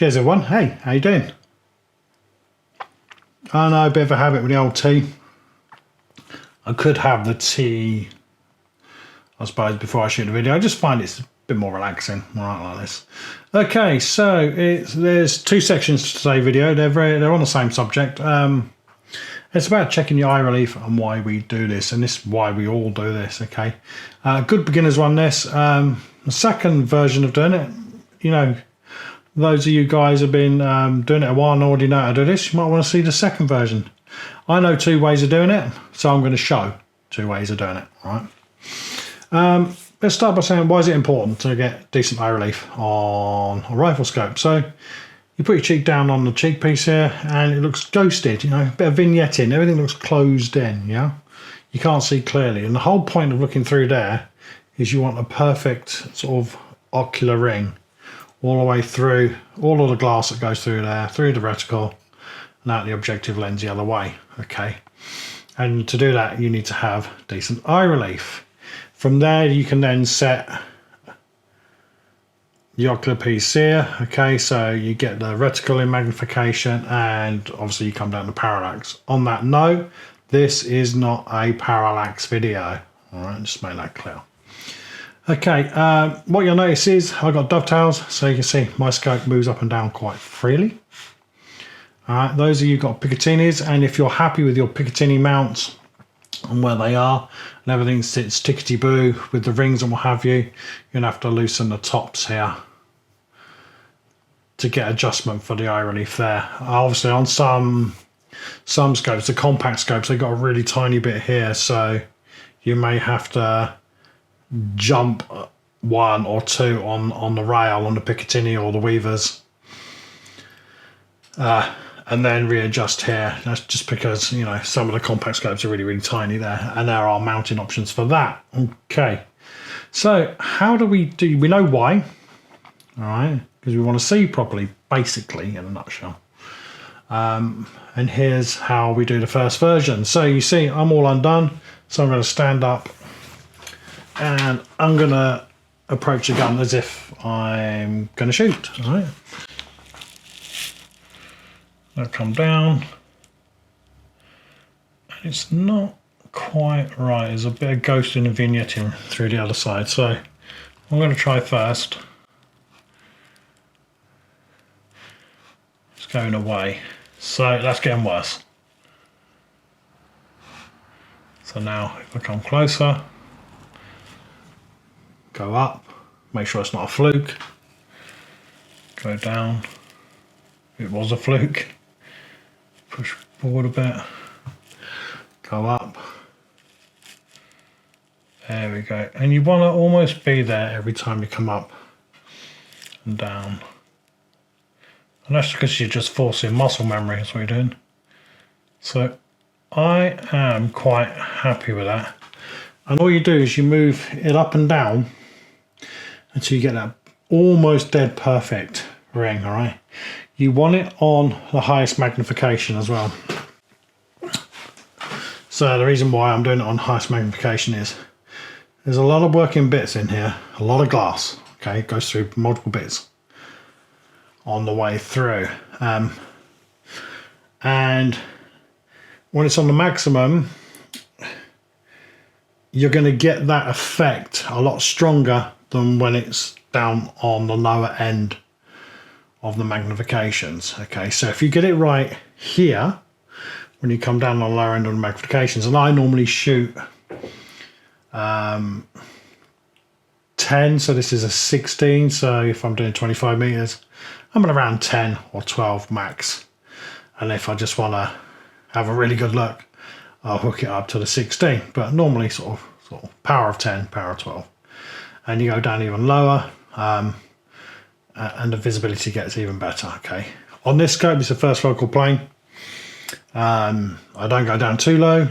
Cheers everyone. Hey, how you doing? I know, a bit of a habit with the old tea. I could have the tea, I suppose, before I shoot the video. I just find it's a bit more relaxing, right, like this. Okay, so there's two sections to today's video. They're on the same subject. It's about checking the eye relief and why we do this, and this is why we all do this. Okay, good beginners run this. The second version of doing it, you know, those of you guys have been doing it a while and already know how to do this, you might want to see the second version. I know two ways of doing it, so I'm going to show two ways of doing it. Right. Let's start by saying, why is it important to get decent eye relief on a rifle scope? So you put your cheek down on the cheek piece here and it looks ghosted, you know, a bit of vignetting, everything looks closed in, yeah? You can't see clearly. And the whole point of looking through there is you want a perfect sort of ocular ring all the way through, all of the glass that goes through there, through the reticle, and out the objective lens the other way, okay? And to do that, you need to have decent eye relief. From there, you can then set the ocular piece here, okay? So you get the reticle in magnification, and obviously you come down to parallax. On that note, this is not a parallax video, all right? Just make that clear. Okay, what you'll notice is I've got dovetails, so you can see my scope moves up and down quite freely. All right, those of you got Picatinis, and if you're happy with your Picatinny mounts and where they are, and everything sits tickety-boo with the rings and what have you, you're gonna have to loosen the tops here to get adjustment for the eye relief there. Obviously on some scopes, the compact scopes, they've got a really tiny bit here, so you may have to jump one or two on the rail on the Picatinny or the Weavers, and then readjust here. That's just because, you know, some of the compact scopes are really tiny there, and there are mounting options for that. Okay, so how do we know why, all right, because we want to see properly, basically, in a nutshell. And here's how we do the first version. So you see I'm all undone, so I'm going to stand up and I'm going to approach the gun as if I'm going to shoot. All right. I'll come down. It's not quite right. There's a bit of ghosting and vignetting through the other side. So I'm going to try first. It's going away. So that's getting worse. So now if I come closer, go up, make sure it's not a fluke, go down, it was a fluke, push forward a bit, go up, there we go. And you want to almost be there every time you come up and down, and that's because you're just forcing muscle memory, that's what you're doing. So I am quite happy with that. And all you do is you move it up and down until you get that almost dead perfect ring, all right? You want it on the highest magnification as well. So the reason why I'm doing it on highest magnification is there's a lot of working bits in here, a lot of glass, okay? It goes through multiple bits on the way through. And when it's on the maximum, you're going to get that effect a lot stronger than when it's down on the lower end of the magnifications. Okay, so if you get it right here, when you come down on the lower end of the magnifications, and I normally shoot 10, so this is a 16, so if I'm doing 25 meters, I'm at around 10 or 12 max. And if I just want to have a really good look, I'll hook it up to the 16, but normally sort of power of 10, power of 12. And you go down even lower, and the visibility gets even better, okay? On this scope, it's the first focal plane. I don't go down too low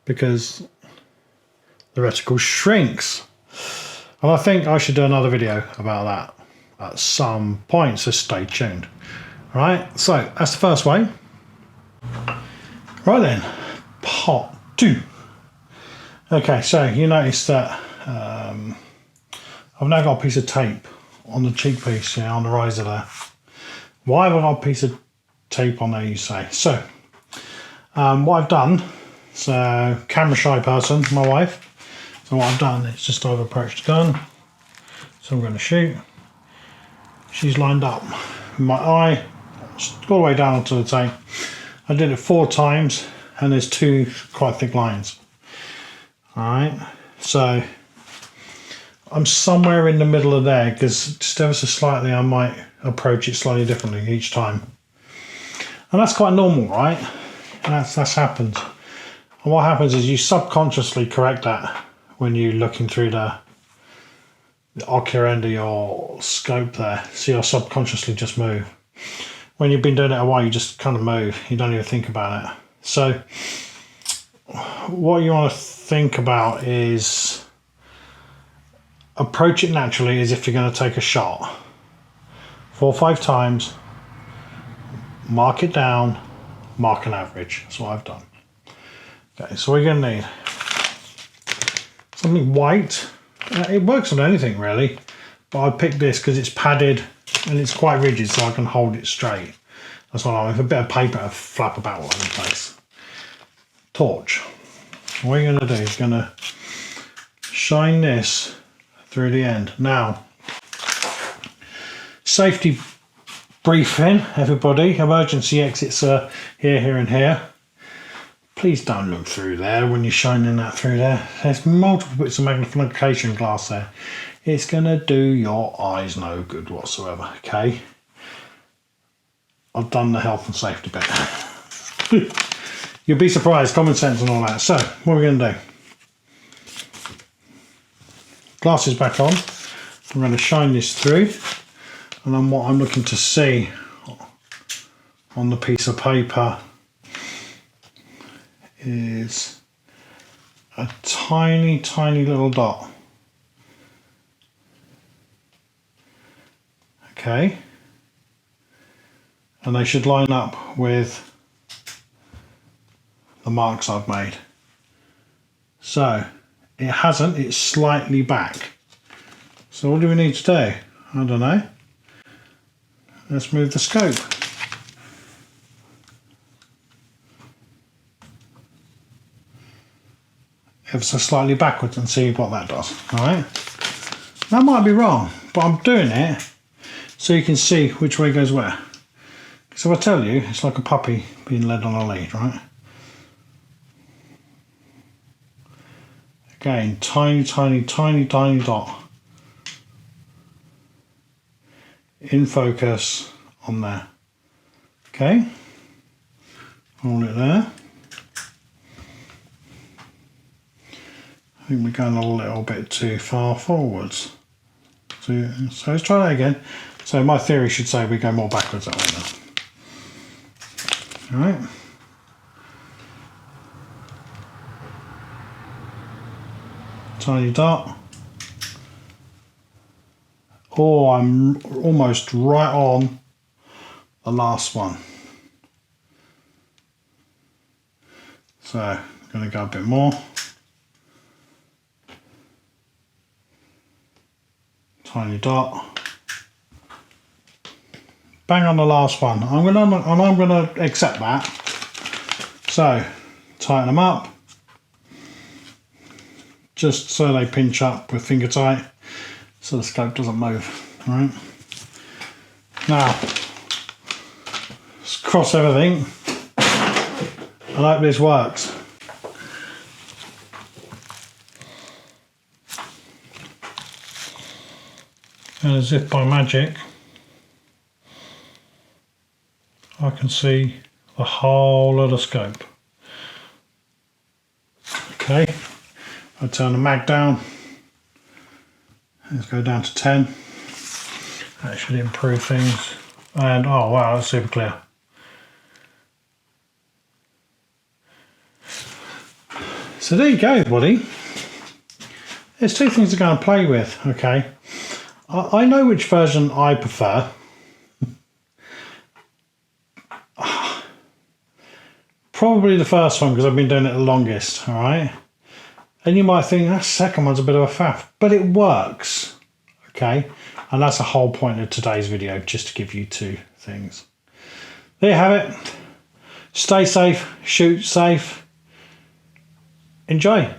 because the reticle shrinks. And I think I should do another video about that at some point, so stay tuned. All right, so that's the first way. Right then, part 2. Okay, so you notice that I've now got a piece of tape on the cheek piece, yeah, on the riser there. Why have I got a piece of tape on there, you say? So, what I've done, so camera shy person, my wife. So what I've done is just I've approached the gun. So I'm going to shoot. She's lined up. My eye, all the way down onto the tape. I did it 4 times, and there's 2 quite thick lines. All right, so I'm somewhere in the middle of there, because just ever so slightly I might approach it slightly differently each time. And that's quite normal, right? And that's happened. And what happens is you subconsciously correct that when you're looking through the ocular end of your scope there. So you'll subconsciously just move. When you've been doing it a while, you just kind of move. You don't even think about it. So what you want to think about is approach it naturally as if you're going to take a shot. 4 or 5 times, mark it down, mark an average. That's what I've done. Okay, so we're going to need something white. It works on anything really, but I picked this because it's padded and it's quite rigid, so I can hold it straight. That's what I want. With a bit of paper to flap about all over the place. Torch. What you're going to do is going to shine this through the end. Now, safety briefing, everybody. Emergency exits are here, here, and here. Please don't look through there when you're shining that through there. There's multiple bits of magnification glass there. It's going to do your eyes no good whatsoever, okay? I've done the health and safety bit. You'll be surprised, common sense and all that. So, what are we going to do? Glasses back on. I'm going to shine this through. And then what I'm looking to see on the piece of paper is a tiny, tiny little dot. Okay. And they should line up with the marks I've made. So it hasn't, it's slightly back. So what do we need to do? I don't know. Let's move the scope. Ever so slightly backwards and see what that does. Alright. That might be wrong, but I'm doing it so you can see which way goes where. So I tell you, it's like a puppy being led on a lead, right? Again, tiny, tiny, tiny, tiny dot. In focus on there. Okay. Hold it there. I think we're going a little bit too far forwards. So let's try that again. So my theory should say we go more backwards that way now. Alright. Tiny dot. Oh, I'm almost right on the last one. So I'm going to go a bit more. Tiny dot. Bang on the last one. I'm going to accept that. So tighten them up, just so they pinch up with finger tight, so the scope doesn't move. All right. Now let's cross everything and hope this works. And as if by magic, I can see the whole of the scope. Okay, I'll turn the mag down. Let's go down to 10. That should improve things. And oh wow, that's super clear. So there you go, everybody. There's 2 things to go and play with, okay? I know which version I prefer. Probably the first one because I've been doing it the longest, alright? And you might think that second one's a bit of a faff, but it works, Okay, and that's the whole point of today's video, just to give you two things. There you have it. Stay safe, shoot safe, enjoy.